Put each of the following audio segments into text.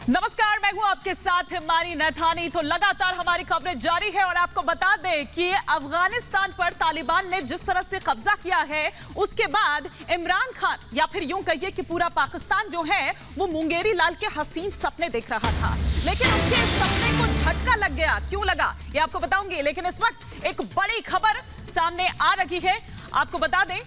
नमस्कार, मैं हूं आपके साथ हिमानी नैथानी। तो लगातार हमारी कवरेज जारी है और आपको बता दें कि अफगानिस्तान पर तालिबान ने जिस तरह से कब्जा किया है, उसके बाद इमरान खान या फिर यूं कहिए कि पूरा पाकिस्तान जो है वो मुंगेरी लाल के हसीन सपने देख रहा था, लेकिन उनके सपने को झटका लग गया। क्यों लगा ये आपको बताऊंगी, लेकिन इस वक्त एक बड़ी खबर सामने आ रही है। आपको बता दें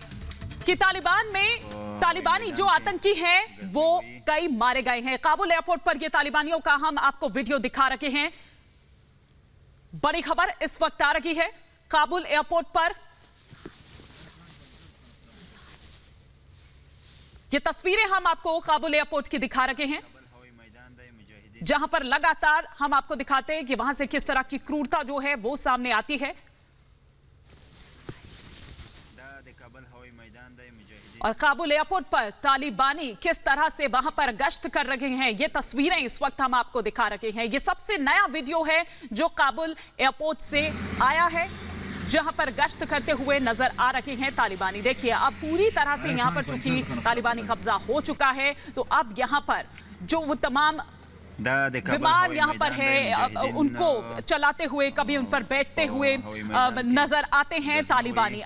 कि तालिबानी जो आतंकी हैं वो कई मारे गए हैं। काबुल एयरपोर्ट पर ये तालिबानियों का हम आपको वीडियो दिखा रहे हैं। बड़ी खबर इस वक्त आ रही है काबुल एयरपोर्ट पर। ये तस्वीरें हम आपको काबुल एयरपोर्ट की दिखा रहे हैं, जहां पर लगातार हम आपको दिखाते हैं कि वहां से किस तरह की क्रूरता जो है वो सामने आती है। और काबुल एयरपोर्ट पर तालिबानी किस तरह से वहां पर गश्त कर रहे हैं, ये तस्वीरें इस वक्त हम आपको दिखा रहे हैं। ये सबसे नया वीडियो है जो काबुल एयरपोर्ट से आया है, जहां पर गश्त करते हुए नजर आ रहे हैं तालिबानी। देखिए, अब पूरी तरह से यहां पर चूंकि तालिबानी कब्जा हो चुका है, तो अब यहां पर जो वो तमाम विमान यहाँ पर है, उनको चलाते हुए, कभी उन पर बैठते हुए नजर आते हैं तालिबानी।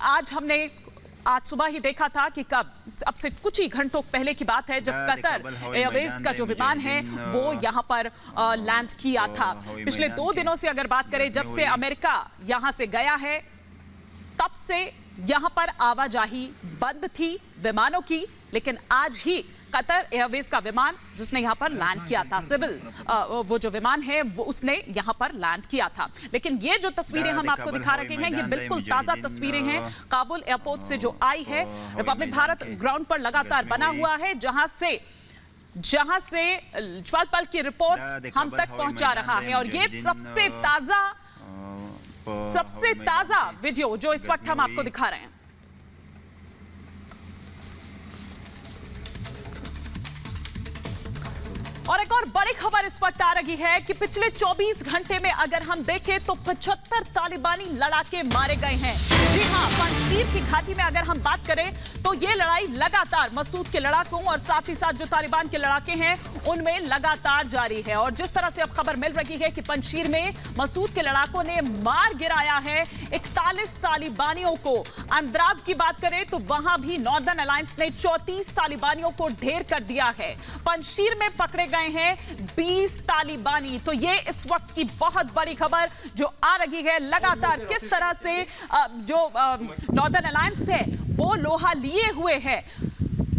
आज सुबह ही देखा था कि कब अब से कुछ ही घंटों पहले की बात है, जब कतर एयरवेज का जो विमान है वो यहाँ पर लैंड किया था। पिछले 2 दिनों से अगर बात करें, जब से अमेरिका यहाँ से गया है, तब से यहाँ पर आवाजाही बंद थी विमानों की। लेकिन आज ही कतर एयरवेज का विमान जिसने यहाँ पर लैंड किया था, सिविल वो जो विमान है वो उसने यहाँ पर लैंड किया था। लेकिन ये जो तस्वीरें हम आपको दिखा रहे हैं, ये बिल्कुल ताजा तस्वीरें हैं काबुल एयरपोर्ट से जो आई है। रिपब्लिक भारत ग्राउंड पर लगातार बना हुआ है, जहां से पल पल की रिपोर्ट हम तक पहुंचा रहा है। और ये सबसे ताजा वीडियो जो इस वक्त हम आपको दिखा रहे हैं। और एक और बड़ी खबर इस वक्त आ रही है कि पिछले 24 घंटे में अगर हम देखें तो 75 तालिबानी लड़ाके मारे गए हैं। जी हां, पंजशीर की घाटी में अगर हम बात करें तो ये लड़ाई लगातार मसूद के लड़ाकों और साथ ही साथ जो तालिबान के लड़ाके हैं उनमें लगातार जारी है। और जिस तरह से अब खबर मिल रही है कि पंजशीर में मसूद के लड़ाकों ने मार गिराया है 41 तालिबानियों को। अंद्राब की बात करें तो वहां भी नॉर्दर्न अलायंस ने 34 तालिबानियों को ढेर कर दिया है। पंजशीर में पकड़े गए हैं 20 तालिबानी। तो ये इस वक्त की बहुत बड़ी खबर जो आ रही है। लगातार किस तरह से जो नॉर्दर्न अलायंस है वो लोहा लिए हुए है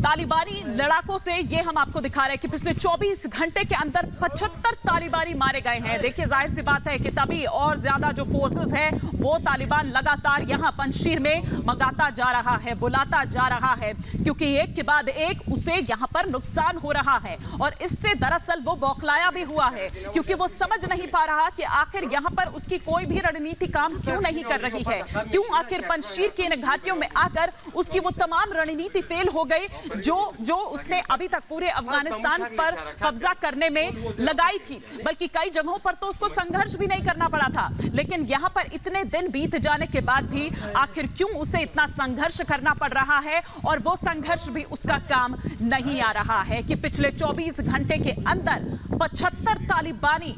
तालिबानी लड़ाकों से, ये हम आपको दिखा रहे हैं कि पिछले 24 घंटे के अंदर 75 तालिबानी मारे गए हैं। देखिए, जाहिर सी बात है कि तभी और ज्यादा जो फोर्सेस है वो तालिबान लगातार यहां पंजशीर में मंगाता जा रहा है, बुलाता जा रहा है, क्योंकि एक के बाद एक उसे यहां पर नुकसान हो रहा है। और इससे दरअसल वो बौखलाया भी हुआ है, क्योंकि वो समझ नहीं पा रहा कि आखिर यहां पर उसकी कोई भी रणनीति काम क्यों नहीं कर रही है, क्यों आखिर पंजशीर की इन घाटियों में आकर उसकी वो तमाम रणनीति फेल हो गई जो उसने अभी तक पूरे अफगानिस्तान पर कब्जा करने में लगाई थी। बल्कि कई जगहों पर तो उसको संघर्ष भी नहीं करना पड़ा था। लेकिन यहां पर इतने दिन बीत जाने के बाद भी आखिर क्यों उसे इतना संघर्ष करना पड़ रहा है, और वो संघर्ष भी उसका काम नहीं आ रहा है कि पिछले 24 घंटे के अंदर 75 तालिबानी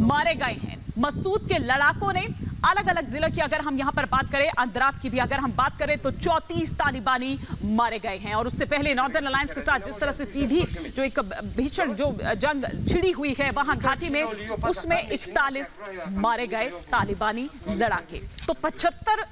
मारे गए हैं। मसूद के लड़ाकों ने अलग अलग जिलों की अगर हम यहां पर बात करें, अंद्राब की भी अगर हम बात करें, तो 34 तालिबानी मारे गए हैं। और उससे पहले नॉर्दर्न अलायंस के साथ जिस तरह से सीधी जो एक भीषण जो जंग छिड़ी हुई है वहां घाटी में, उसमें 41 मारे गए तालिबानी लड़ाके। तो 75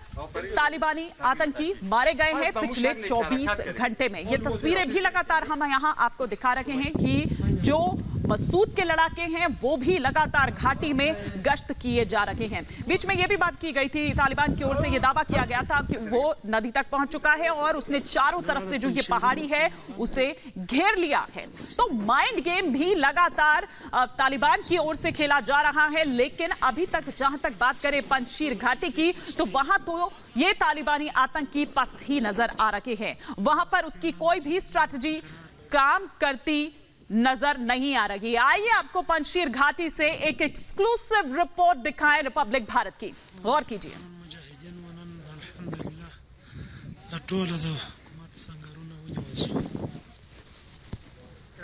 तालिबानी आतंकी मारे गए हैं पिछले 24 घंटे में। ये तस्वीरें भी लगातार हम यहां आपको दिखा रहे हैं कि जो मसूद के लड़ाके हैं वो भी लगातार घाटी में गश्त किए जा रहे हैं। बीच में यह भी बात की गई थी, तालिबान की ओर से यह दावा किया गया था कि वो नदी तक पहुंच चुका है और उसने चारों तरफ से जो ये पहाड़ी है उसे घेर लिया है। तो माइंड गेम भी लगातार तालिबान की ओर से खेला जा रहा है। लेकिन अभी तक जहां तक बात करें पंजशीर घाटी की, तो वहां तो ये तालिबानी आतंकी पस्त ही नजर आ रहे हैं। वहां पर उसकी कोई भी स्ट्रैटेजी काम करती नजर नहीं आ रही। आइए आपको पंजशीर घाटी से एक एक्सक्लूसिव रिपोर्ट दिखाएं रिपब्लिक भारत की, गौर कीजिए।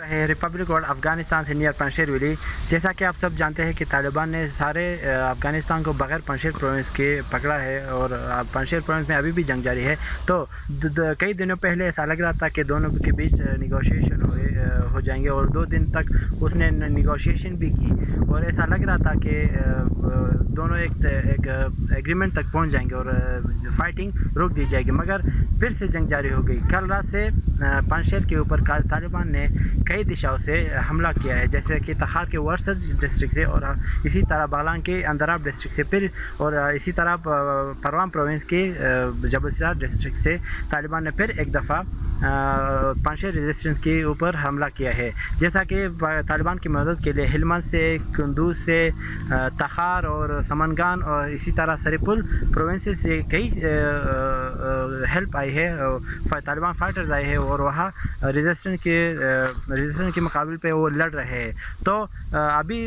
है रिपब्लिक और अफ़गानिस्तान से नियर पंजशीर विलेज। जैसा कि आप सब जानते हैं कि तालिबान ने सारे अफ़गानिस्तान को बगैर पंजशीर प्रोविंस के पकड़ा है और पंजशीर प्रोविंस में अभी भी जंग जारी है। तो कई दिनों पहले ऐसा लग रहा था कि दोनों के बीच निगोशिएशन हो जाएंगे और 2 दिन तक उसने निगोशिएशन भी की और ऐसा लग रहा था कि दोनों एक एग्रीमेंट तक पहुंच जाएंगे और फाइटिंग रोक दी जाएगी, मगर फिर से जंग जारी हो गई। कल रात से पंजशीर के ऊपर तालिबान ने कई दिशाओं से हमला किया है, जैसे कि तखार के वर्सज डिस्ट्रिक्ट से और इसी तरह बालान के अंदराब डिस्ट्रिक्ट से, फिर और इसी तरह परवाम प्रोविंस के जबलसिराज डिस्ट्रिक्ट से तालिबान ने फिर एक दफ़ा पंजशीर रेजिस्टेंस के ऊपर हमला किया है। जैसा कि तालिबान की मदद के लिए हिलमंद से, कुंदूज से, तखार और समनगान और इसी तरह सरीपुल प्रोविंस से कई हेल्प आई है, तालिबान फाइटर्स आए हैं और वहाँ रेजिस्टेंस के मुकाबले पे वो लड़ रहे हैं। तो अभी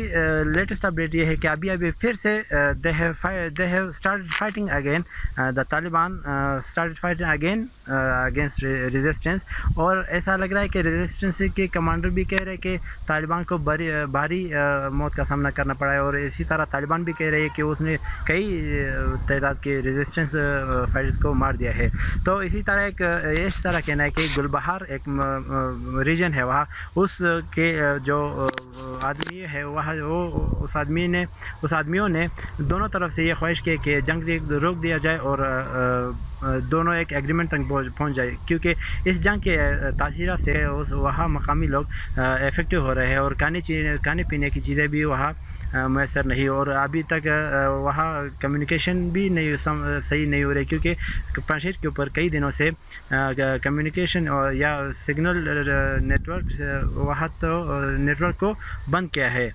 लेटेस्ट अपडेट ये है कि अभी फिर से they have started fighting again, the Taliban started fighting again against resistance. और ऐसा लग रहा है कि रेजिस्टेंस के कमांडर भी कह रहे हैं कि तालिबान को भारी मौत का सामना करना पड़ा है और इसी तरह तालिबान भी कह रहे हैं कि उसने कई तादाद के रेजिस्टेंस फाइटर्स को मार दिया है। तो इसी तरह इस तरह कहना है कि गुलबहार एक रीजन है, वहाँ उसके जो आदमी है वहाँ उस आदमियों ने दोनों तरफ से ये ख्वाहिश की कि जंग रोक दिया जाए और दोनों एक एग्रीमेंट तक पहुंच जाए, क्योंकि इस जंग के तासीर से वहाँ मकामी लोग इफेक्टिव हो रहे हैं और खाने पीने की चीज़ें भी वहाँ मैसर नहीं, और अभी तक वहाँ कम्युनिकेशन भी सही नहीं हो रही, क्योंकि पंजशीर के ऊपर कई दिनों से कम्युनिकेशन या सिग्नल नेटवर्क वहाँ तो नेटवर्क को बंद किया है।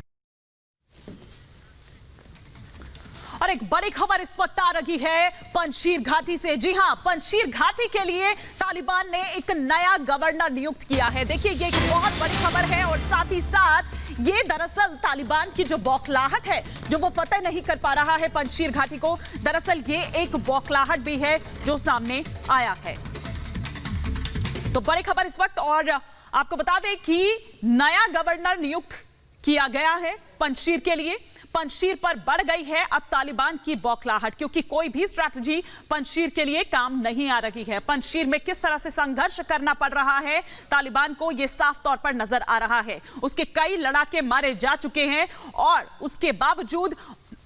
और एक बड़ी खबर इस वक्त आ रही है पंजशीर घाटी से। जी हां, पंजशीर घाटी के लिए तालिबान ने एक नया गवर्नर नियुक्त किया है। देखिए, ये एक बहुत बड़ी खबर है और साथ ही साथ ये दरअसल तालिबान की जो बौखलाहट है, जो वो फतेह नहीं कर पा रहा है पंजशीर घाटी को, दरअसल ये एक बौखलाहट भी है जो सामने आया है। तो बड़ी खबर इस वक्त, और आपको बता दें कि नया गवर्नर नियुक्त किया गया है पंजशीर के लिए। पंजशीर पर बढ़ गई है अब तालिबान की बौखलाहट, क्योंकि कोई भी स्ट्रैटेजी पंजशीर के लिए काम नहीं आ रही है। पंजशीर में किस तरह से संघर्ष करना पड़ रहा है तालिबान को, यह साफ तौर पर नजर आ रहा है। उसके कई लड़ाके मारे जा चुके हैं और उसके बावजूद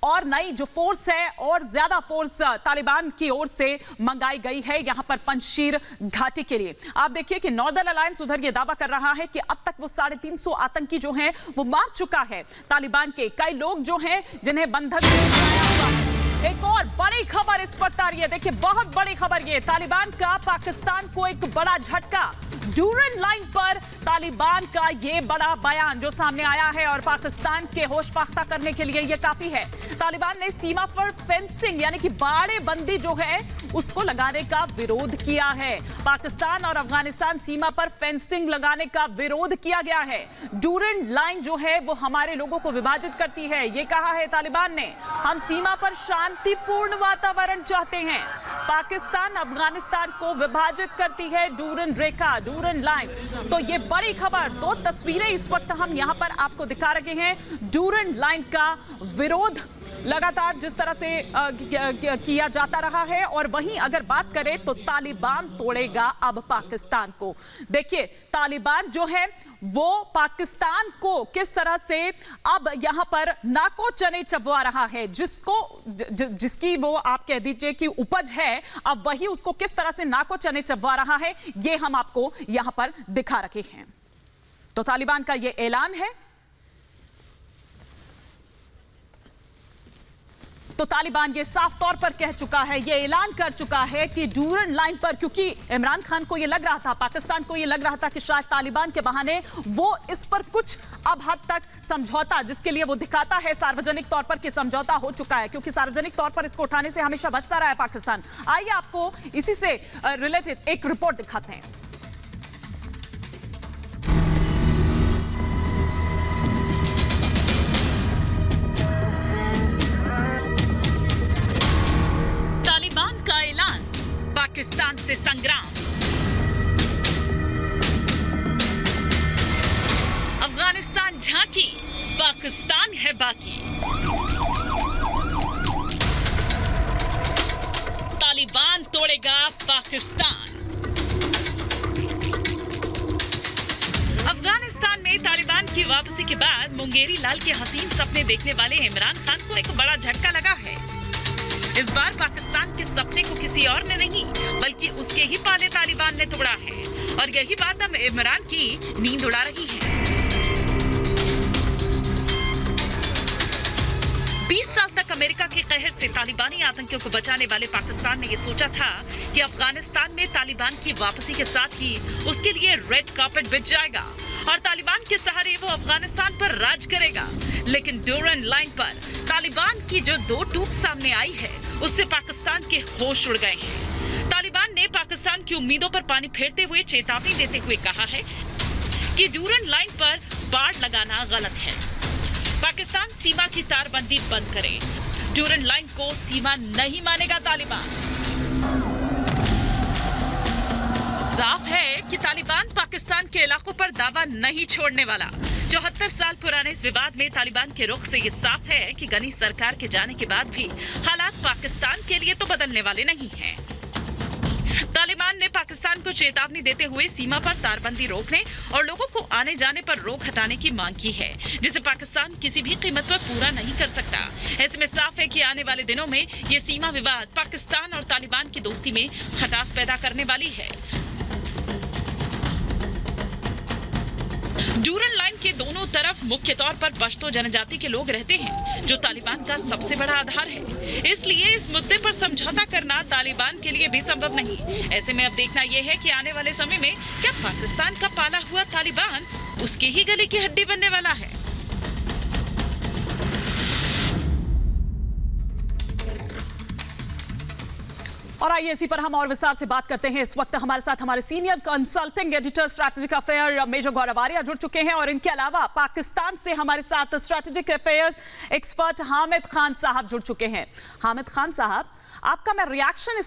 और नई जो फोर्स है और ज्यादा फोर्स तालिबान की ओर से मंगाई गई है यहां पर पंजशीर घाटी के लिए। आप देखिए कि नॉर्दर्न अलायंस उधर ये दावा कर रहा है कि अब तक वो 350 आतंकी जो हैं वो मार चुका है तालिबान के। कई लोग जो हैं जिन्हें बंधक बनाया हुआ है। एक और बड़ी खबर इस वक्त आ रही है, देखिए बहुत बड़ी खबर ये, तालिबान का पाकिस्तान को एक बड़ा झटका। डूरन लाइन पर तालिबान का ये बड़ा बयान जो सामने आया है और पाकिस्तान के होश फाख्ता करने के लिए ये काफी है। तालिबान ने सीमा पर फेंसिंग यानी कि बाड़ेबंदी जो है उसको लगाने का विरोध किया है। पाकिस्तान और अफगानिस्तान सीमा पर फेंसिंग लगाने का विरोध किया गया है। डूरन लाइन जो है वो हमारे लोगों को विभाजित करती है, ये कहा है तालिबान ने। हम सीमा पर शांतिपूर्ण वातावरण चाहते हैं। पाकिस्तान अफगानिस्तान को विभाजित करती है डूरन रेखा, डूरन लाइन। तो ये बड़ी खबर, 2 तस्वीरें इस वक्त हम यहां पर आपको दिखा रहे हैं। डूरन लाइन का विरोध लगातार जिस तरह से किया जाता रहा है, और वहीं अगर बात करें तो तालिबान तोड़ेगा अब पाकिस्तान को। देखिए तालिबान जो है वो पाकिस्तान को किस तरह से अब यहां पर नाको चने चबवा रहा है, जिसकी वो आप कह दीजिए कि उपज है, अब वही उसको किस तरह से नाको चने चबवा रहा है, ये हम आपको यहां पर दिखा रखे हैं। तो तालिबान का ये ऐलान है। तो तालिबान ये साफ तौर पर कह चुका है, ये ऐलान कर चुका है कि डूरन लाइन पर, क्योंकि इमरान खान को ये लग रहा था, पाकिस्तान को ये लग रहा था कि शायद तालिबान के बहाने वो इस पर कुछ अब हद तक समझौता, जिसके लिए वो दिखाता है सार्वजनिक तौर पर कि समझौता हो चुका है, क्योंकि सार्वजनिक तौर पर इसको उठाने से हमेशा बचता रहा है पाकिस्तान। आइए आपको इसी से रिलेटेड एक रिपोर्ट दिखाते हैं। पाकिस्तान से संग्राम। तालिबान झांकी, पाकिस्तान है बाकी। तालिबान तोड़ेगा पाकिस्तान। अफगानिस्तान में तालिबान की वापसी के बाद मुंगेरी लाल के हसीन सपने देखने वाले इमरान खान को एक बड़ा झटका लगा है। इस बार पाकिस्तान के सपने को किसी और ने नहीं बल्कि उसके ही पाले तालिबान ने तोड़ा है और यही बात अब इमरान की नींद उड़ा रही है। 20 साल तक अमेरिका के कहर से तालिबानी आतंकियों को बचाने वाले पाकिस्तान ने यह सोचा था कि अफगानिस्तान में तालिबान की वापसी के साथ ही उसके लिए रेड कार्पेट बिछ जाएगा और तालिबान के सहारे वो अफगानिस्तान पर राज करेगा। लेकिन ड्यूरन लाइन पर तालिबान की जो दो टूक सामने आई है उससे पाकिस्तान के होश उड़ गए हैं। तालिबान ने पाकिस्तान की उम्मीदों पर पानी फेरते हुए चेतावनी देते हुए कहा है कि ड्यूरन लाइन पर बाड़ लगाना गलत है। पाकिस्तान सीमा की तारबंदी बंद करे। ड्यूरन लाइन को सीमा नहीं मानेगा तालिबान। साफ है कि तालिबान पाकिस्तान के इलाकों पर दावा नहीं छोड़ने वाला। 74 साल पुराने इस विवाद में तालिबान के रुख से ये साफ है कि गनी सरकार के जाने के बाद भी हालात पाकिस्तान के लिए तो बदलने वाले नहीं हैं। तालिबान ने पाकिस्तान को चेतावनी देते हुए सीमा पर तारबंदी रोकने और लोगों को आने जाने पर रोक हटाने की मांग की है, जिसे पाकिस्तान किसी भी कीमत पर पूरा नहीं कर सकता। ऐसे में साफ है कि आने वाले दिनों में ये सीमा विवाद पाकिस्तान और तालिबान की दोस्ती में खटास पैदा करने वाली है। ड्यूरन लाइन के दोनों तरफ मुख्य तौर पर पश्तो जनजाति के लोग रहते हैं, जो तालिबान का सबसे बड़ा आधार है। इसलिए इस मुद्दे पर समझौता करना तालिबान के लिए भी संभव नहीं। ऐसे में अब देखना यह है कि आने वाले समय में क्या पाकिस्तान का पाला हुआ तालिबान उसके ही गले की हड्डी बनने वाला है। और आइए इसी पर हम और विस्तार से बात करते हैं। इस वक्त हमारे साथ हमारे senior consulting editor strategic affair major Gaurav Arya जुड़ चुके हैं और इनके अलावा पाकिस्तान से हमारे साथ strategic affairs expert Hamid Khan साहब जुड़ चुके हैं। हामिद खान साहब, आपका मैं रिएक्शन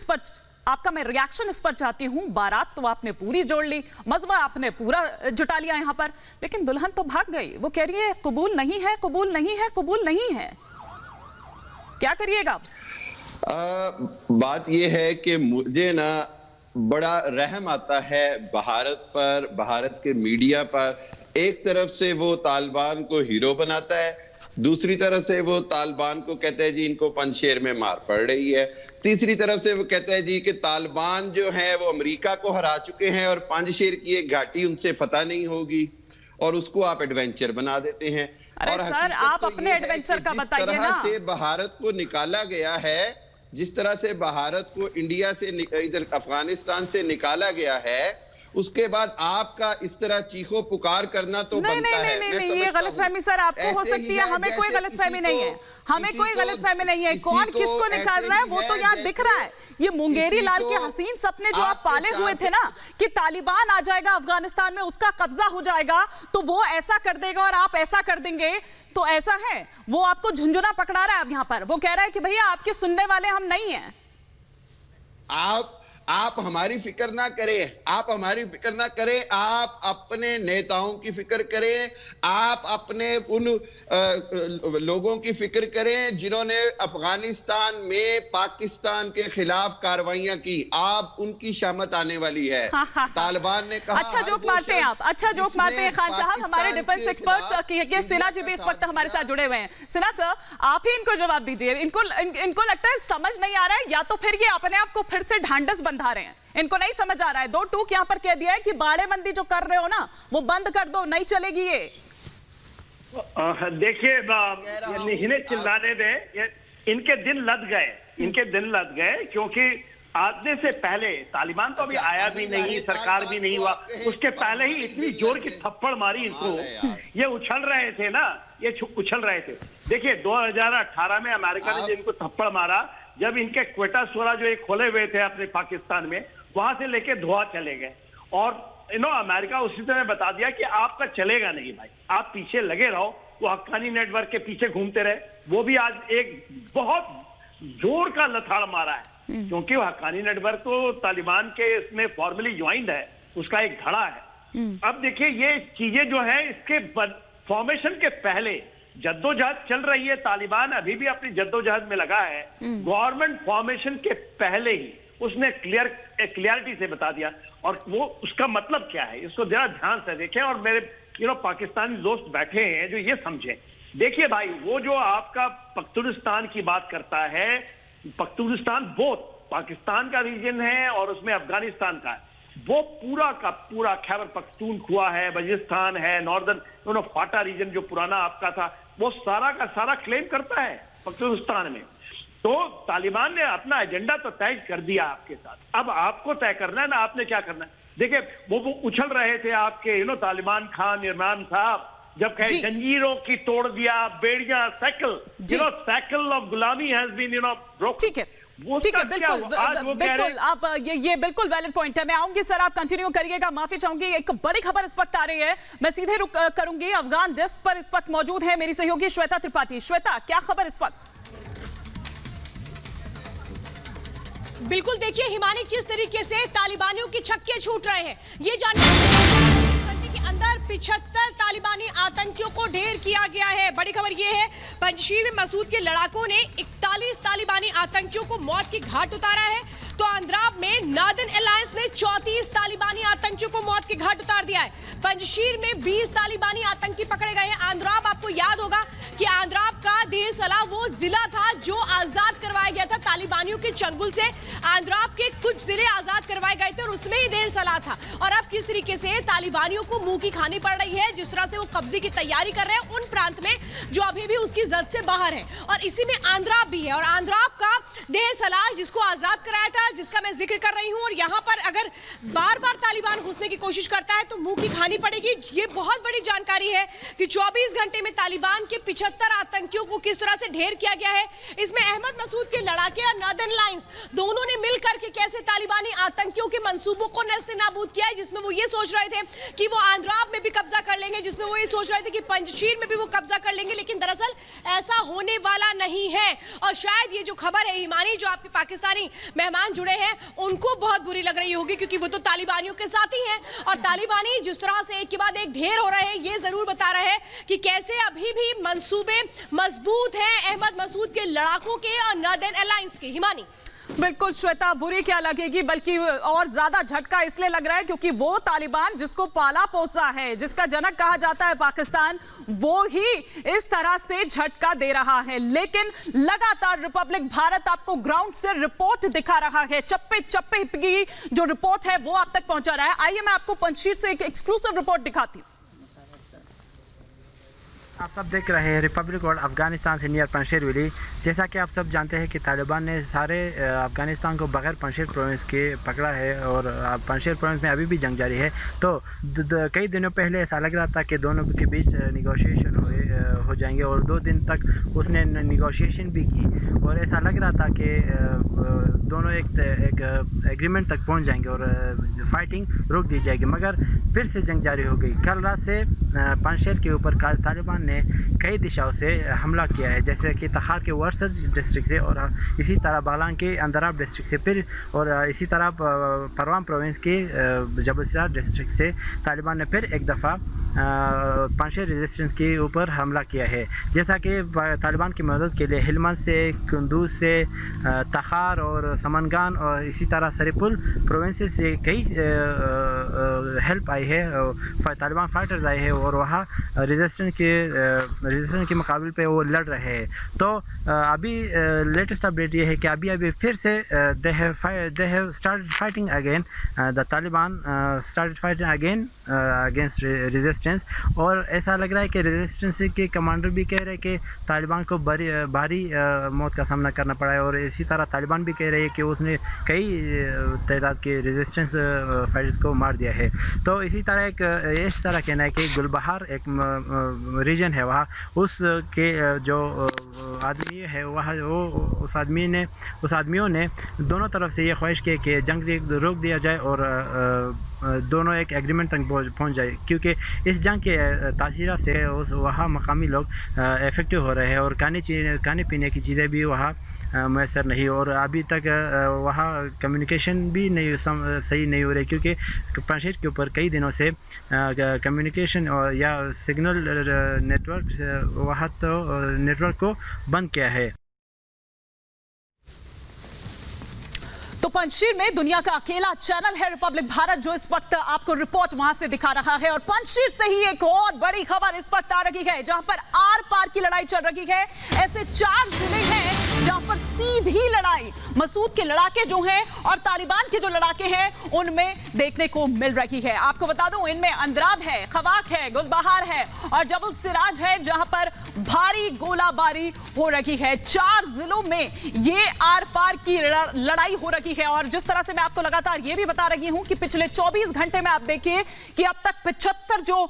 इस पर चाहती हूँ। बारात तो आपने पूरी जोड़ ली, मजमा आपने पूरा जुटा लिया यहाँ पर, लेकिन दुल्हन तो भाग गई। वो कह रही है कबूल नहीं है, कबूल नहीं है, कबूल नहीं है। क्या करिएगा? बात यह है कि मुझे ना बड़ा रहम आता है भारत पर, भारत के मीडिया पर। एक तरफ से वो तालिबान को हीरो बनाता है, दूसरी तरफ से वो तालिबान को कहता है जी इनको पंजशेर में मार पड़ रही है, तीसरी तरफ से वो कहता है जी कि तालिबान जो है वो अमेरिका को हरा चुके हैं और पंजशेर की एक घाटी उनसे फतह नहीं होगी और उसको आप एडवेंचर बना देते हैं। अरे और सर, आप अपने एडवेंचर का बताइए ना। जिस तरह से भारत को निकाला गया है, जिस तरह से भारत को इंडिया से इधर अफगानिस्तान से निकाला गया है, उसके बाद आपका इस तरह चीखो पुकार करना तो बनता है। नहीं, ये गलतफहमी सर आपको हो सकती है, हमें कोई गलतफहमी नहीं है, हमें कोई गलतफहमी नहीं है। कौन किसको निकाल रहा है वो तो यहाँ दिख रहा है। ये मुंगेरी लाल के हसीन सपने जो आप पाले हुए थे ना कि तालिबान आ जाएगा अफगानिस्तान में, उसका कब्जा हो जाएगा तो वो ऐसा कर देगा और आप ऐसा कर देंगे, तो ऐसा है वो आपको झुंझुना पकड़ा रहा है। अब यहाँ पर वो कह रहा है कि भैया आपके सुनने वाले हम नहीं हैं। आप हमारी फिक्र ना करें, आप हमारी फिक्र ना करें, आप अपने नेताओं की फिक्र करें, आप अपने उन लोगों की फिक्र करें जिन्होंने अफगानिस्तान में पाकिस्तान के खिलाफ कार्रवाइयां की। आप उनकी शामत आने वाली है। तालिबान ने कहा। अच्छा जोक मारते हैं आप, अच्छा जोक मारते हैं खान साहब। हमारे डिफेंस एक्सपर्ट सिन्हा जी भी इस वक्त हमारे साथ जुड़े हुए हैं। सिन्हा सर, आप ही इनको जवाब दीजिए। इनको लगता है समझ नहीं आ रहा है, या तो फिर ये अपने आप को फिर से ढांढस बंधा रहे हैं। इनको नहीं समझ आ रहा है। दो टूक यहाँ पर कह दिया है कि बाड़ेबंदी जो कर रहे हो ना वो बंद कर दो, नहीं चलेगी ये। देखिए, इन्हें चिल्लाने दें, इनके दिन लद गए, क्योंकि आने से पहले तालिबान तो अभी आया भी नहीं, सरकार भी नहीं हुआ, उसके पहले ही इतनी जोर की थप्पड़ मारी इनको। ये उछल रहे थे ना, ये उछल रहे थे। देखिए 2018 में अमेरिका ने जिनको थप्पड़ मारा, जब इनके क्वेटा सोरा जो एक खोले हुए थे अपने पाकिस्तान में, वहां से लेके धोआ चले गए और अमेरिका उसी तरह बता दिया कि आपका चलेगा नहीं भाई, आप पीछे लगे रहो। वो हक्कानी नेटवर्क के पीछे घूमते रहे। वो भी आज एक बहुत जोर का लथाड़ मारा है, क्योंकि वो हक्कानी नेटवर्क तो तालिबान के इसमें फॉर्मली ज्वाइंड है, उसका एक धड़ा है। अब देखिए ये चीजें जो है इसके फॉर्मेशन के पहले जद्दोजहद चल रही है, तालिबान अभी भी अपनी जद्दोजहद में लगा है। गवर्नमेंट फॉर्मेशन के पहले ही उसने क्लियरिटी से बता दिया, और वो उसका मतलब क्या है इसको जरा ध्यान से देखें, और मेरे पाकिस्तानी दोस्त बैठे हैं जो ये समझें। देखिए भाई, वो जो आपका पख्तूनिस्तान की बात करता है, पख्तूनिस्तान बहुत पाकिस्तान का रीजन है और उसमें अफगानिस्तान का है, वो पूरा का पूरा खैबर पख्तूनख्वा है, बलूचिस्तान है, नॉर्दर्न फाटा रीजन जो पुराना आपका था, वो सारा का सारा क्लेम करता है पख्तूनिस्तान में। तो तालिबान ने अपना एजेंडा तो तय कर दिया आपके साथ, अब आपको तय करना है ना आपने क्या करना है। देखिए वो उछल रहे थे आपके तालिबान खान इमरान साहब, जब कहे जंजीरों की तोड़ दिया बेड़ियां, साइकिल साइकिल ऑफ गुलामी हैज बीन ब्रोकन। ठीक है, ठीक है, बिल्कुल आप ये बिल्कुल वैलिड पॉइंट है। मैं आऊंगी सर, आप कंटिन्यू करिएगा, माफी चाहूंगी। एक बड़ी खबर इस वक्त आ रही है, मैं सीधे रुक करूंगी। अफगान डेस्क पर इस वक्त मौजूद है मेरी सहयोगी श्वेता त्रिपाठी। श्वेता, क्या खबर इस वक्त? बिल्कुल, देखिए हिमानी किस तरीके से तालिबानियों की छक्के छूट रहे हैं, ये जानने के अंदर 75 तालिबानी आतंकियों को ढेर किया गया है। बड़ी खबर यह है, पंजशीर में मसूद के लड़ाकों ने 41 तालिबानी आतंकियों को मौत की घाट उतारा है, तो आंद्राब में नार्दर्न अलायंस ने 34 तालिबानी आतंकियों को मौत की घाट उतार दिया है। पंजशीर में 20 तालिबानी आतंकी पकड़े गए हैं। आंद्राब, आपको याद होगा कि आंद्राब का देर सलाह वो जिला था जो आजाद करवाया गया था तालिबानियों के चंगुल से। आंद्राब के कुछ जिले आजाद करवाए गए थे और उसमें ही देर सलाह था। और अब किस तरीके से तालिबानियों को मुंह की खानी पड़ रही है, जिस तरह से वो कब्जे की तैयारी कर रहे हैं उन प्रांत में जो अभी भी उसकी जद से बाहर है, और इसी में आंद्राब भी है। और आंद्राब का देर सलाह जिसको आजाद कराया था, जिसका मैं जिक्र कर रही हूं, और यहां पर अगर बार बार तालिबान घुसने की कोशिश करता है तो मुंह की खानी पड़ेगी। ये बहुत बड़ी जानकारी है कि 24 घंटे में तालिबान के 75 आतंकियों को किस तरह से ढेर किया गया है। इसमें अहमद मसूद के लड़ाके और नार्दर्न अलायंस दोनों ने मिलकर के कैसे तालिबानी आतंकियों के मंसूबों को नेस्तनाबूद किया है, जिसमें वो ये सोच रहे थे कि वो आंद्राब में भी कब्जा कर लेंगे, जिसमें वो ये सोच रहे थे कि पंजशीर में भी वो कब्जा कर लेंगे, लेकिन दरअसल ऐसा होने वाला नहीं है। और शायद ये जो खबर है हिमानी, जो आपके पाकिस्तानी मेहमान जुड़े हैं उनको बहुत बुरी लग रही होगी, क्योंकि वो तो तालिबानियों के साथ ही हैं, और तालिबानी जिस तरह से एक के बाद एक ढेर हो रहे हैं, ये जरूर बता रहे हैं कि कैसे अभी भी मंसूबे मजबूत हैं अहमद मसूद के लड़ाकों के और नार्दर्न अलायंस के। हिमानी, बिल्कुल श्वेता, बुरी क्या लगेगी, बल्कि और ज्यादा झटका इसलिए लग रहा है क्योंकि वो तालिबान जिसको पाला पोसा है, जिसका जनक कहा जाता है पाकिस्तान, वो ही इस तरह से झटका दे रहा है। लेकिन लगातार रिपब्लिक भारत आपको ग्राउंड से रिपोर्ट दिखा रहा है, चप्पे चप्पे की जो रिपोर्ट है वो आप तक पहुंचा रहा है। आइए मैं आपको पंजशीर से एक एक्सक्लूसिव रिपोर्ट दिखाती हूँ। आप सब देख रहे हैं रिपब्लिक और अफगानिस्तान से नियर पंजशीर विलेज। जैसा कि आप सब जानते हैं कि तालिबान ने सारे अफगानिस्तान को बगैर पंजशीर प्रोविंस के पकड़ा है और पंजशीर प्रोविंस में अभी भी जंग जारी है। तो कई दिनों पहले ऐसा लग रहा था कि दोनों के बीच निगोशिएशन हो जाएंगे, और 2 दिन तक उसने निगोशिएशन भी की, और ऐसा लग रहा था कि दोनों एक एग्रीमेंट तक पहुंच जाएंगे और फाइटिंग रोक दी जाएगी, मगर फिर से जंग जारी हो गई। कल रात से पंजशीर के ऊपर तालिबान ने कई दिशाओं से हमला किया है, जैसे कि तखार के वर्सज डिस्ट्रिक्ट से, और इसी तरह बालान के अंदराब डिस्ट्रिक्ट से, फिर और इसी तरह परवान प्रोविंस के जबलसार डिस्ट्रिक्ट से तालिबान ने फिर एक दफ़ा पंजशीर रेजिस्टेंस के ऊपर हमला किया है। जैसा कि तालिबान की मदद के लिए हिलमंद से, कुंदूज से, तखार और समनगान और इसी तरह सरीपुल प्रोविंस से कई हेल्प आई है, तालिबान फाइटर्स आए हैं और वहाँ रेजिस्टेंस के मुकाबले पे वो लड़ रहे हैं। तो अभी लेटेस्ट अपडेट ये है कि अभी फिर से they have started fighting again, the Taliban started fighting again against resistance, और ऐसा लग रहा है कि रेजिस्टेंस के कमांडर भी कह रहे हैं कि तालिबान को भारी मौत का सामना करना पड़ा है, और इसी तरह तालिबान भी कह रहे हैं कि उसने कई तादाद के रेजिस्टेंस फाइटर्स को मार दिया है। तो इसी तरह इस तरह कहना है कि गुलबहार एक रीजन है, वहाँ उसके जो आदमी है वहाँ वो उस आदमियों ने दोनों तरफ से ये ख्वाहिश की कि जंग रोक दिया जाए और दोनों एक एग्रीमेंट तक पहुंच जाए, क्योंकि इस जंग के तासीर से वहाँ मकामी लोग इफेक्टिव हो रहे हैं और खाने पीने की चीज़ें भी वहाँ मैसर नहीं, और अभी तक वहाँ कम्युनिकेशन भी नहीं सही नहीं हो रही, क्योंकि पंजशीर के ऊपर कई दिनों से कम्युनिकेशन और या सिग्नल नेटवर्क वहाँ तो नेटवर्क को बंद किया है। तो पंजशीर में दुनिया का अकेला चैनल है रिपब्लिक भारत जो इस वक्त आपको रिपोर्ट वहां से दिखा रहा है। और पंजशीर से ही एक और बड़ी खबर इस वक्त आ रही है जहां पर आर पार की लड़ाई चल रही है। ऐसे 4 जिले हैं जहां पर सीधी लड़ाई मसूद के लड़ाके जो हैं और तालिबान के जो लड़ाके हैं उनमें देखने को मिल रही है। आपको बता दूं इनमें अंद्राब है, खवाक है, गुलबहार है और जबल सिराज है जहां पर भारी गोलाबारी हो रही है। 4 जिलों में ये आर पार की लड़ाई हो रही है। और जिस तरह से मैं आपको लगातार ये भी बता रही हूं कि पिछले 24 घंटे में आप देखिए कि अब तक 75 जो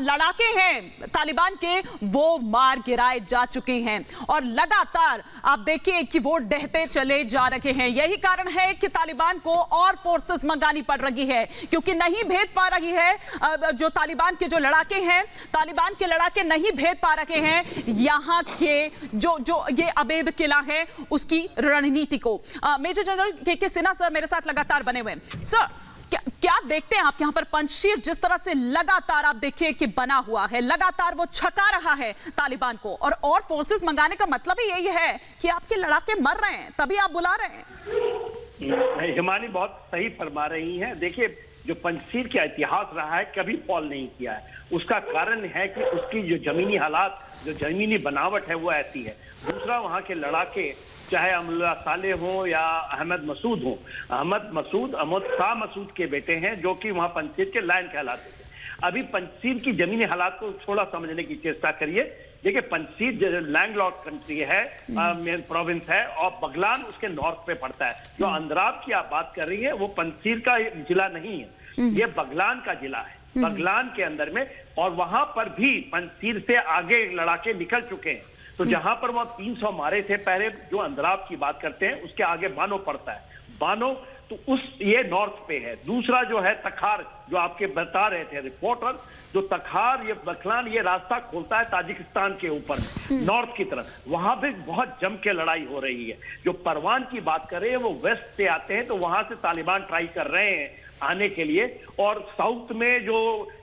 लड़ाके हैं तालिबान के वो मार गिराए जा चुके हैं और लगातार आप देखिए कि वो डहते चले जा रहे हैं। यही कारण है कि तालिबान को और फोर्सेस मंगानी पड़ रही है क्योंकि नहीं भेद पा रही है जो तालिबान के जो लड़ाके हैं, तालिबान के लड़ाके नहीं भेद पा रहे हैं यहां के जो ये अवैध किला है उसकी रणनीति को। मेजर जनरल के सिन्हा सर मेरे साथ लगातार बने हुए हैं। सर क्या देखते हैं आप यहां पर पंजशीर जिस तरह से लगातार आप देखिए कि बना हुआ है, लगातार वो छका रहा है तालिबान को और फोर्सेस मंगाने का मतलब ही यही है कि आपके लड़ाके मर रहे हैं तभी आप बुला रहे हैं। हिमानी बहुत सही फरमा रही हैं। देखिए जो पंजशीर का इतिहास रहा है कभी फॉल नहीं किया है। उसका कारण है कि उसकी जो जमीनी हालात, जो जमीनी बनावट है वो ऐसी है। दूसरा वहां के लड़ाके चाहे अमरुल्लाह सालेह हो या अहमद मसूद हो, अहमद शाह मसूद के बेटे हैं जो कि वहां पंजशीर के लायन कहलाते थे। अभी पंजशीर की जमीनी हालात को थोड़ा समझने की चेष्टा करिए। देखिए पंजशीर लैंडलॉर्ड कंट्री है, मेन प्रोविंस है और बगलान उसके नॉर्थ पे पड़ता है। जो अंद्राब की आप बात कर रही है वो पंजशीर का जिला नहीं है, ये बगलान का जिला है, बगलान के अंदर में। और वहां पर भी पंजशीर से आगे लड़ाके निकल चुके हैं। तो जहां पर वहां 300 मारे थे पहले, जो अंद्राब की बात करते हैं उसके आगे बानो पड़ता है, बानो तो ये नॉर्थ पे है। दूसरा जो है तखार, जो आपके बता रहे थे रिपोर्टर, जो तखार ये बखलान ये रास्ता खोलता है ताजिकिस्तान के ऊपर नॉर्थ की तरफ, वहां पे बहुत जम के लड़ाई हो रही है। जो परवान की बात कर रहे हैं वो वेस्ट से आते हैं तो वहां से तालिबान ट्राई कर रहे हैं आने के लिए। और साउथ में जो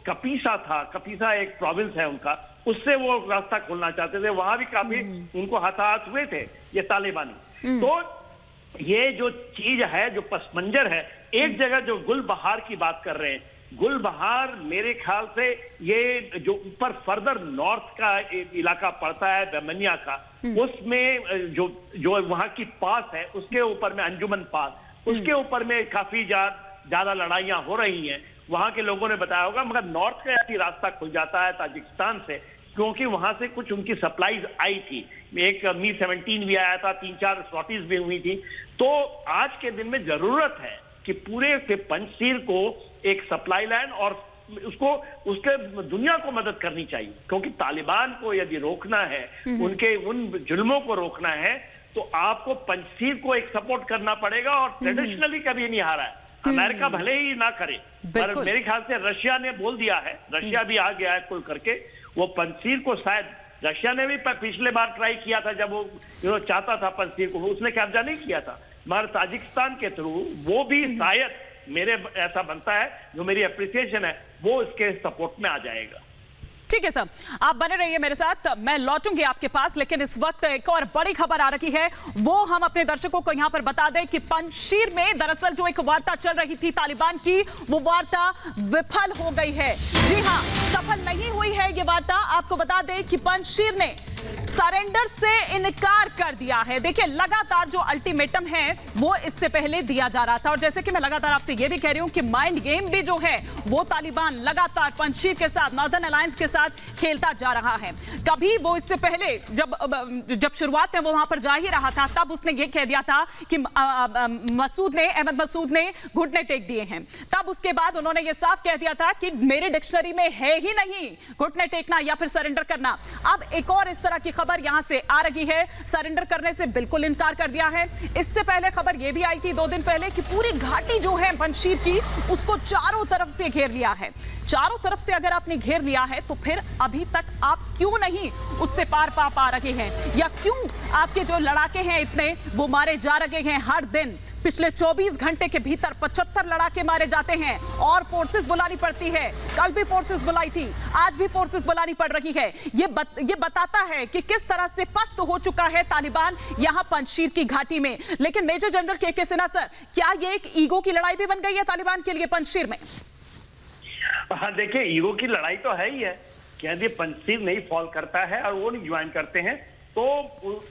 कपीसा था, कपीसा एक प्रोविंस है उनका, उससे वो रास्ता खोलना चाहते थे, वहां भी काफी उनको हताहत हुए थे ये तालिबानी। तो ये जो चीज है, जो पसमंजर है, एक जगह जो गुलबहार की बात कर रहे हैं, गुलबहार मेरे ख्याल से ये जो ऊपर फर्दर नॉर्थ का इलाका पड़ता है बेमनिया का, उसमें जो वहां की पास है उसके ऊपर में अंजुमन पास, उसके ऊपर में काफी ज्यादा लड़ाइयां हो रही हैं। वहां के लोगों ने बताया होगा, मगर नॉर्थ का ऐसी रास्ता खुल जाता है ताजिकिस्तान से क्योंकि वहां से कुछ उनकी सप्लाईज आई थी। एक मी-17 भी आया था, 3-4 सॉटीज भी हुई थी। तो आज के दिन में जरूरत है कि पूरे पंजशीर को एक सप्लाई लाइन और उसके दुनिया को मदद करनी चाहिए क्योंकि तालिबान को यदि रोकना है, उनके उन जुल्मों को रोकना है तो आपको पंजशीर को एक सपोर्ट करना पड़ेगा। और ट्रेडिशनली कभी नहीं हारा है, अमेरिका भले ही ना करे पर मेरे ख्याल से रशिया ने बोल दिया है, रशिया भी आ गया है खुल करके। वो पंजशीर को शायद रशिया ने भी पिछले बार ट्राई किया था जब वो चाहता था पंजशीर को, उसने कब्जा नहीं किया था, मगर ताजिकिस्तान के थ्रू वो भी शायद, मेरे ऐसा बनता है, जो मेरी अप्रिसिएशन है वो इसके सपोर्ट में आ जाएगा। ठीक है सर, आप बने रहिए मेरे साथ, मैं लौटूंगी आपके पास। लेकिन इस वक्त एक और बड़ी खबर आ रही है, वो हम अपने दर्शकों को यहां पर बता दें कि पंजशीर में दरअसल जो एक वार्ता चल रही थी तालिबान की, वो वार्ता विफल हो गई है। जी हां, सफल नहीं हुई है ये वार्ता। आपको बता दें कि पंजशीर ने सरेंडर से इनकार कर दिया है। देखिए लगातार जो अल्टीमेटम है वो इससे पहले दिया जा रहा था और जैसे कि मैं लगातार आपसे ये भी कह रही हूं कि माइंड गेम भी जो है वो तालिबान लगातार पंजशीर के साथ, नॉर्दर्न अलायंस के साथ खेलता जा रहा है। कभी वो इससे पहले जब शुरुआत में वो वहां पर जा ही रहा था तब उसने ये कह दिया था कि अहमद मसूद ने घुटने टेक दिए हैं। तब उसके बाद उन्होंने ये साफ कह दिया था कि मेरे डिक्शनरी में है ही नहीं घुटने टेकना या फिर सरेंडर करना। अब एक और इस तरह तरह की खबर यहां से आ रही है, सरेंडर करने से बिल्कुल इनकार कर दिया है। इससे पहले खबर यह भी आई थी 2 दिन पहले कि पूरी घाटी जो है पंजशीर की, उसको चारों तरफ से घेर लिया है। चारों तरफ से अगर आपने घेर लिया है तो फिर अभी तक आप क्यों नहीं उससे पार पा रहे हैं, या क्यों आपके जो लड़ाके हैं इतने वो मारे जा रहे हैं हर दिन? पिछले 24 घंटे के भीतर 75 लड़ाके मारे जाते हैं और फोर्सेस बुलानी पड़ती है। कल भी फोर्सेस बुलाई थी, आज भी फोर्सेस बुलानी पड़ रही है। ये बताता है कि किस तरह से पस्त हो चुका है तालिबान यहां पंजशीर की घाटी में। लेकिन मेजर जनरल के सिन्हा सर, क्या ये एक ईगो की लड़ाई भी बन गई है तालिबान के लिए पंजशीर में? हाँ, देखिए, ईगो की लड़ाई तो है ही है कि यदि पंजशीर नहीं फॉल करता है और वो नहीं ज्वाइन करते हैं तो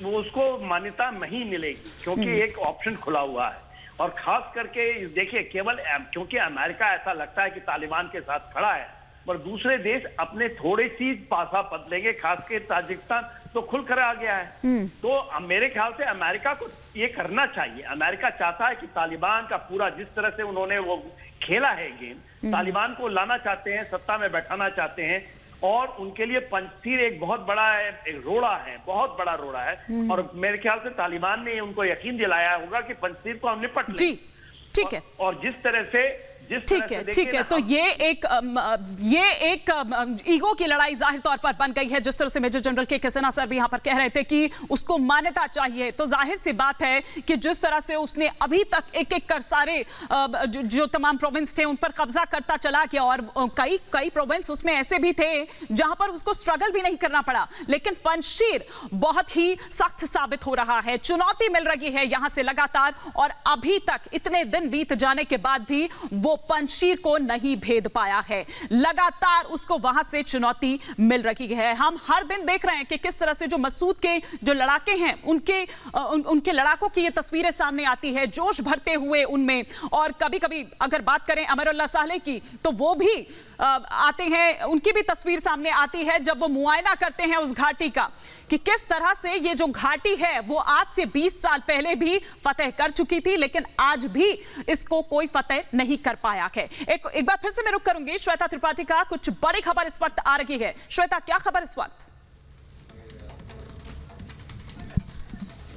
वो उसको मान्यता नहीं मिलेगी, क्योंकि एक ऑप्शन खुला हुआ है। और खास करके देखिए, केवल क्योंकि अमेरिका ऐसा लगता है कि तालिबान के साथ खड़ा है, पर दूसरे देश अपने थोड़ी सी पासा बदलेंगे, खासकर ताजिकिस्तान तो खुलकर आ गया है। तो मेरे ख्याल से अमेरिका को ये करना चाहिए। अमेरिका चाहता है कि तालिबान का पूरा, जिस तरह से उन्होंने वो खेला है गेम, तालिबान को लाना चाहते हैं, सत्ता में बैठाना चाहते हैं, और उनके लिए पंजशीर एक बहुत बड़ा एक रोड़ा है, बहुत बड़ा रोड़ा है। और मेरे ख्याल से तालिबान ने उनको यकीन दिलाया होगा कि पंजशीर को हम निपट लेंगे। जी, ठीक है। और जिस तरह से ठीक है। तो ये एक ईगो की लड़ाई जाहिर तौर पर बन गई है। जिस तरह से मेजर जनरल के सिन्हा सर भी यहां पर कह रहे थे कि उसको मान्यता चाहिए, तो जाहिर सी बात है कि जिस तरह से उसने अभी तक एक कर सारे जो तमाम प्रोविंस थे उन पर कब्जा करता चला गया, और कई प्रोविंस उसमें ऐसे भी थे जहां पर उसको स्ट्रगल भी नहीं करना पड़ा। लेकिन पंजशीर बहुत ही सख्त साबित हो रहा है, चुनौती मिल रही है यहां से लगातार, और अभी तक इतने दिन बीत जाने के बाद भी वो पंजशीर को नहीं भेद पाया है। लगातार उसको वहां से चुनौती मिल रही है। हम हर दिन देख रहे हैं कि किस तरह से जो मसूद के जो लड़ाके हैं उनके लड़ाकों की ये तस्वीरें सामने आती है, जोश भरते हुए उनमें। और कभी कभी अगर बात करें अमरुल्लाह सालेह की, तो वो भी आते हैं, उनकी भी तस्वीर सामने आती है जब वो मुआयना करते हैं उस घाटी का, कि किस तरह से ये जो घाटी है वो आज से 20 साल पहले भी फतेह कर चुकी थी, लेकिन आज भी इसको कोई फतेह नहीं कर पाया है। एक बार फिर से मैं रुक करूंगी श्वेता त्रिपाठी का। कुछ बड़ी खबर इस वक्त आ रही है। श्वेता, क्या खबर इस वक्त?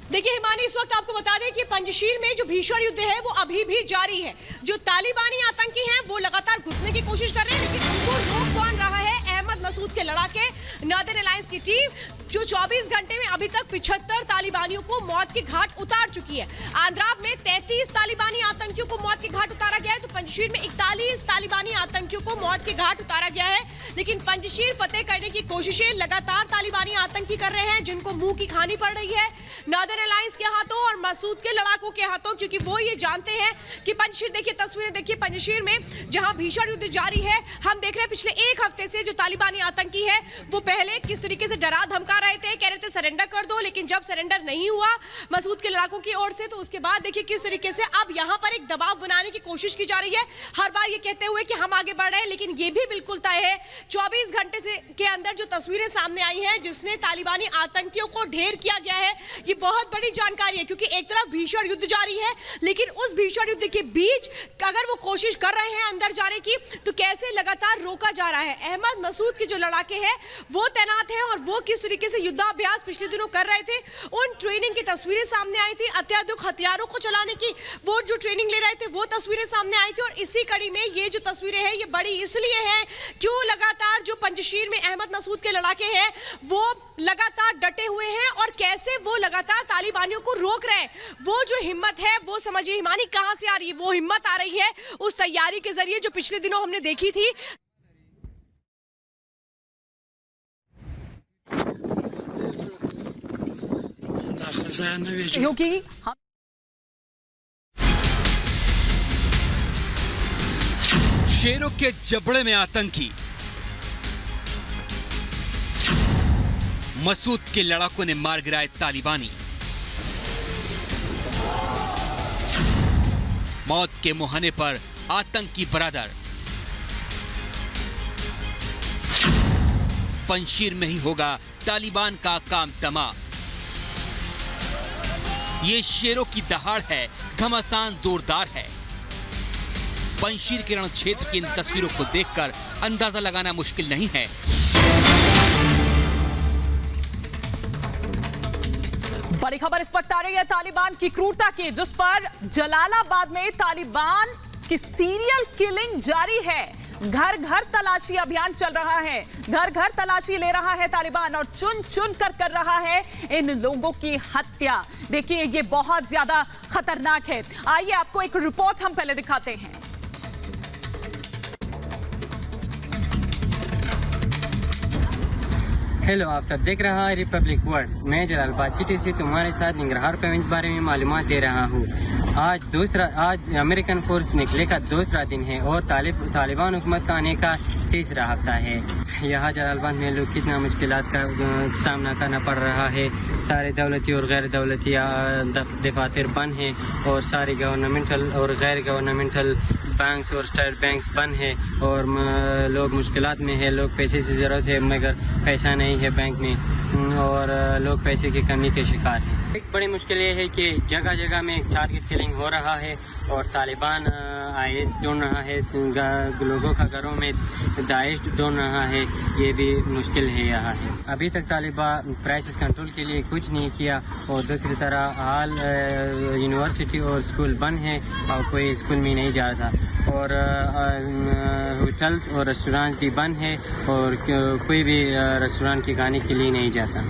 देखिए हिमानी, इस वक्त आपको बता दें कि पंजशीर में जो भीषण युद्ध है वो अभी भी जारी है। जो तालिबानी आतंकी हैं वो लगातार घुसने की कोशिश कर रहे हैं, लेकिन उनको रोक कौन रहा है? अहमद मसूद के लड़ाके नॉर्दर्न अलायंस की टीम, जो 24 घंटे में अभी तक 75 तालिबानियों को मौत के घाट उतार चुकी है। आंध्राब में 33 तालिबानी आतंकियों को मौत के घाट उतारा गया है, तो पंजशीर में 41 तालिबानी आतंकियों को मौत के घाट उतारा गया है। लेकिन पंजशीर फतेह करने की कोशिशें लगातार तालिबानी आतंकी कर रहे हैं, जिनको मुंह की खानी पड़ रही है नॉर्दर्न अलायंस के हाथों और मसूद के लड़ाकों के हाथों, क्योंकि वो ये जानते हैं कि पंजशीर, देखिए तस्वीरें देखिए पंजशीर में जहां भीषण युद्ध जारी है। हम देख रहे हैं पिछले एक हफ्ते से जो तालिबानी आतंकी है वो पहले किस तरीके से डरा धमका रहे थे, कह रहे थे सरेंडर कर दो, लेकिन जब सरेंडर नहीं हुआ मसूद के लड़ाकों की ओर से, तो उसके बाद देखिए किस तरीके से अब यहां पर एक दबाव बनाने की कोशिश की जा रही है, हर बार ये कहते हुए कि हम आगे बढ़ रहे हैं। लेकिन ये भी बिल्कुल तय है, 24 घंटे से के अंदर जो तस्वीरें सामने आई हैं जिसमें तालिबानी आतंकियों को ढेर किया गया है, ये बहुत बड़ी जानकारी है। क्योंकि एक तरफ भीषण युद्ध जारी है, लेकिन उस भीषण युद्ध के बीच अगर वो कोशिश कर रहे हैं अंदर जाने की, तो कैसे लगातार रोका जा रहा है। अहमद मसूद के जो लड़ाके हैं वो तैनात हैं, और वो किस तरीके से युद्धाभ्यास पिछले दिनों कर रहे थे, उन ट्रेनिंग की तस्वीरें सामने आई थी। अत्याधुनिक हथियारों को चलाने की वो जो ट्रेनिंग ले रहे थे वो तस्वीरें सामने आई थी। और इसी कड़ी में ये जो तस्वीरें हैं ये बड़ी इसलिए हैं क्यों लगातार जो पंजशीर में अहमद मसूद के लड़ाके हैं वो लगातार डटे हुए हैं, और कैसे वो लगातार तालिबानियों को रोक रहे हैं। वो जो हिम्मत है वो समझिए हिमानी कहां से आ रही है, वो हिम्मत आ रही है उस तैयारी के जरिए जो पिछले दिनों हमने देखी थी। क्योंकि शेरों के जबड़े में आतंकी, मसूद के लड़ाकों ने मार गिराए तालिबानी। मौत के मुहाने पर आतंकी बरादर। पंजशीर में ही होगा तालिबान का काम तमाम। ये शेरों की दहाड़ है, घमासान जोरदार है। पंजशीर के रण क्षेत्र की इन तस्वीरों को देखकर अंदाजा लगाना मुश्किल नहीं है बड़ी खबर इस वक्त आ रही है तालिबान की क्रूरता की, जिस पर जलालाबाद में तालिबान की सीरियल किलिंग जारी है। घर घर तलाशी अभियान चल रहा है, घर घर तलाशी ले रहा है तालिबान और चुन चुन कर रहा है इन लोगों की हत्या। देखिए ये बहुत ज्यादा खतरनाक है। आइए आपको एक रिपोर्ट हम पहले दिखाते हैं। हेलो, आप सब देख रहा है रिपब्लिक वर्ल्ड। मैं जलालाबाद सिटी से तुम्हारे साथ निंगरहार प्रोविंस बारे में मालूमात दे रहा हूँ। आज अमेरिकन फोर्स निकले का दूसरा दिन है और तालिबान हुकूमत का आने का तीसरा हफ्ता है। यहाँ जलालाबाद में लोग कितना मुश्किलात का सामना करना पड़ रहा है। सारे दौलती और गैर दौलती दफातर बंद हैं और सारे गवर्नमेंटल और गैर गवर्नमेंटल बैंक्स और स्टेट बैंक्स बंद है और लोग मुश्किलात में है। लोग पैसे की ज़रूरत है मगर पैसा नहीं है बैंक में और लोग पैसे की कमी के शिकार हैं। एक बड़ी मुश्किल ये है कि जगह जगह में टारगेट किलिंग हो रहा है और तालिबान IS ढूंढ रहा है, लोगों का घरों में दाइश ढूंढ रहा है। ये भी मुश्किल है यहाँ है। अभी तक तालिबान प्राइसेस कंट्रोल के लिए कुछ नहीं किया और दूसरी तरह हाल यूनिवर्सिटी और स्कूल बंद है और कोई स्कूल में नहीं जा रहा था और होटल्स और रेस्टोरेंट्स भी बंद है और कोई भी रेस्टोरेंट के खाने के लिए नहीं जाता।